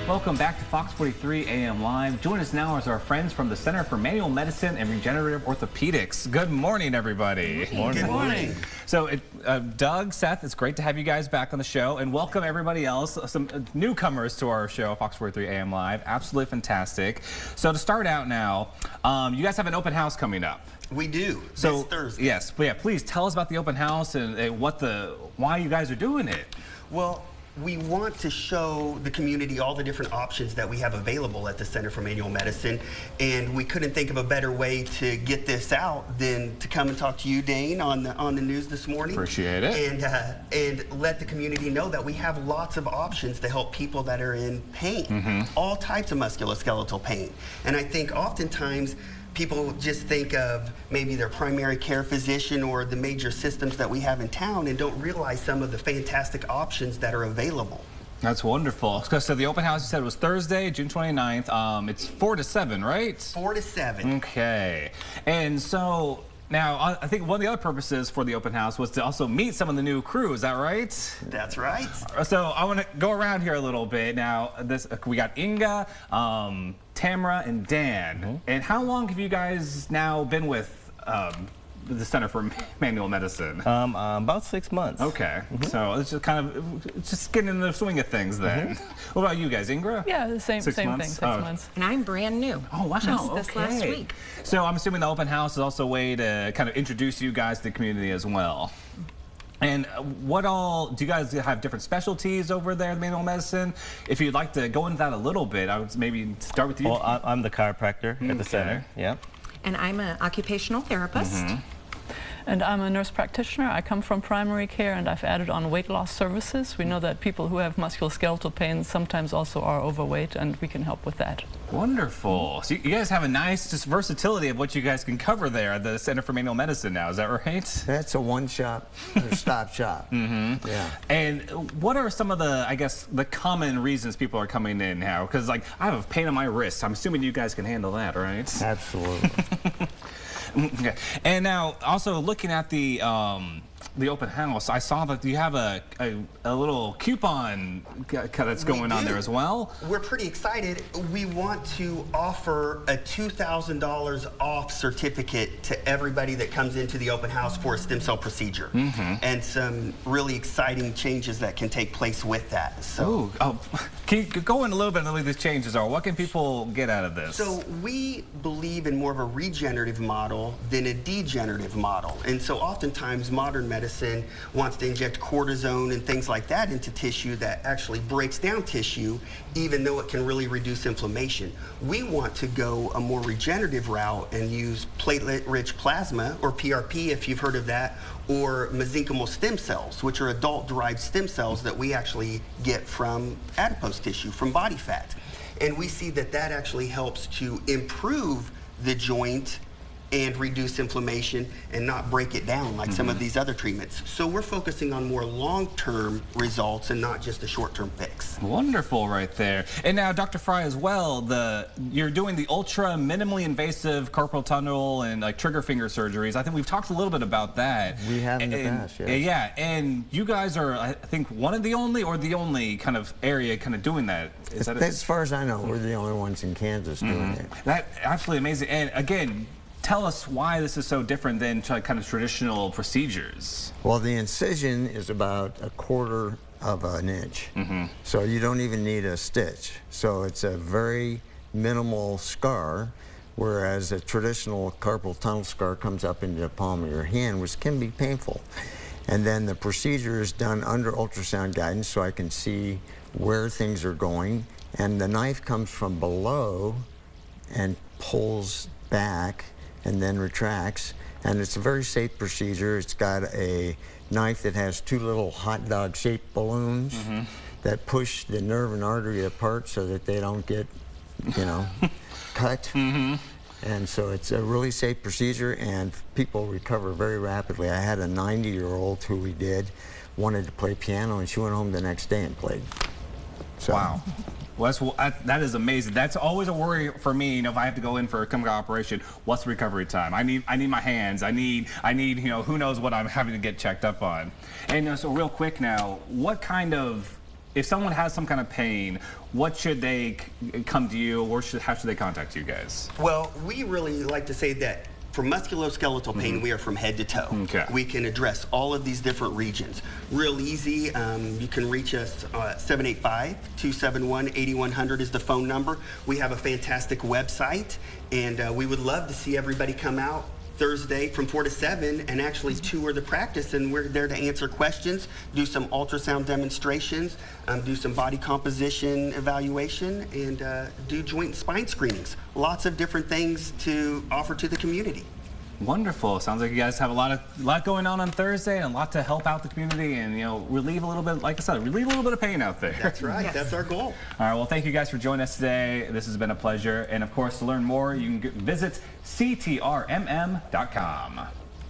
Welcome back to Fox 43 AM Live. Join us now as our friends from the Center for Manual Medicine and Regenerative Orthopedics. Good morning, everybody. Good morning. So, Doug, Seth, it's great to have you guys back on the show, and welcome everybody else, some newcomers to our show, Fox 43 AM Live. Absolutely fantastic. So, to start out now, you guys have an open house coming up. We do. So, this Thursday. Yes, yeah, please tell us about the open house and why you guys are doing it. Well, we want to show the community all the different options that we have available at the Center for Manual Medicine, and we couldn't think of a better way to get this out than to come and talk to you, Dane, on the news this morning. Appreciate it. And let the community know that we have lots of options to help people that are in pain, all types of musculoskeletal pain. And I think oftentimes people just think of maybe their primary care physician or the major systems that we have in town and don't realize some of the fantastic options that are available. That's wonderful. So the open house, you said, was Thursday, June 29th. It's 4 to 7, right? 4 to 7. Okay. And so now, I think one of the other purposes for the open house was to also meet some of the new crew. Is that right? That's right. So I want to go around here a little bit. Now, we got Inga, Tamara, and Dan. And how long have you guys now been with the Center for Manual Medicine? About 6 months. Okay. So it's just kind of just getting in the swing of things then. What about you guys, Ingra? Yeah, the same thing, 6 months. And I'm brand new. Oh, wow. Just this last week. So I'm assuming the open house is also a way to kind of introduce you guys to the community as well. And what all, do you guys have different specialties over there in manual medicine? If you'd like to go into that a little bit, I would maybe start with you. Well, I'm the chiropractor at the center, yeah. And I'm an occupational therapist. And I'm a nurse practitioner. I come from primary care, and I've added on weight loss services. We know that people who have musculoskeletal pain sometimes also are overweight, and we can help with that. Wonderful. So you guys have a nice just versatility of what you guys can cover there at the Center for Manual Medicine now. Is that right? That's a one-stop shop. Yeah. And what are some of the, I guess, the common reasons people are coming in now? Because, like, I have a pain on my wrist. I'm assuming you guys can handle that, right? Absolutely. Okay. And now, also looking at the open house, I saw that you have a little coupon that's going on there as well. We're pretty excited. We want to offer a $2,000 off certificate to everybody that comes into the open house for a stem cell procedure, and some really exciting changes that can take place with that. So, can you go in a little bit on what these changes are? What can people get out of this? So we believe in more of a regenerative model than a degenerative model, and so oftentimes modern medicine wants to inject cortisone and things like that into tissue that actually breaks down tissue, even though it can really reduce inflammation. We want to go a more regenerative route and use platelet-rich plasma, or PRP if you've heard of that, or mesenchymal stem cells, which are adult-derived stem cells that we actually get from adipose tissue, from body fat. And we see that that actually helps to improve the joint and reduce inflammation and not break it down like some of these other treatments. So we're focusing on more long-term results and not just a short-term fix. Wonderful right there. And now, Dr. Fry, as well, you're doing the ultra minimally invasive carpal tunnel and like trigger finger surgeries. I think we've talked a little bit about that. We have in the past, yes. Yeah, and you guys are, I think, one of the only kind of area kind of doing that. Is that as far as I know, we're the only ones in Kansas doing it. That's absolutely amazing. And again, tell us why this is so different than kind of traditional procedures. Well, the incision is about 1/4 of an inch, so you don't even need a stitch. So it's a very minimal scar, whereas a traditional carpal tunnel scar comes up into the palm of your hand, which can be painful. And then the procedure is done under ultrasound guidance, so I can see where things are going. And the knife comes from below and pulls back and then retracts, and it's a very safe procedure. It's got a knife that has 2 little hot dog shaped balloons that push the nerve and artery apart so that they don't get, cut. And so it's a really safe procedure, and people recover very rapidly. I had a 90-year-old who we did, wanted to play piano, and she went home the next day and played. So. Wow. Well, that is amazing. That's always a worry for me. If I have to go in for a chemical operation, what's the recovery time? I need my hands. I need who knows what I'm having to get checked up on. And so real quick now, what kind of if someone has some kind of pain, what should they come to you, or how should they contact you guys? Well, we really like to say that for musculoskeletal pain, we are from head to toe. Okay. We can address all of these different regions. Real easy, you can reach us 785-271-8100 is the phone number. We have a fantastic website, and we would love to see everybody come out Thursday from 4 to 7 and actually tour the practice, and we're there to answer questions, do some ultrasound demonstrations, do some body composition evaluation, and do joint and spine screenings. Lots of different things to offer to the community. Wonderful. Sounds like you guys have a lot going on Thursday and a lot to help out the community and, you know, relieve a little bit, like I said, relieve a little bit of pain out there. That's right. Yes. That's our goal. All right. Well, thank you guys for joining us today. This has been a pleasure. And of course, to learn more, you can visit ctrmm.com.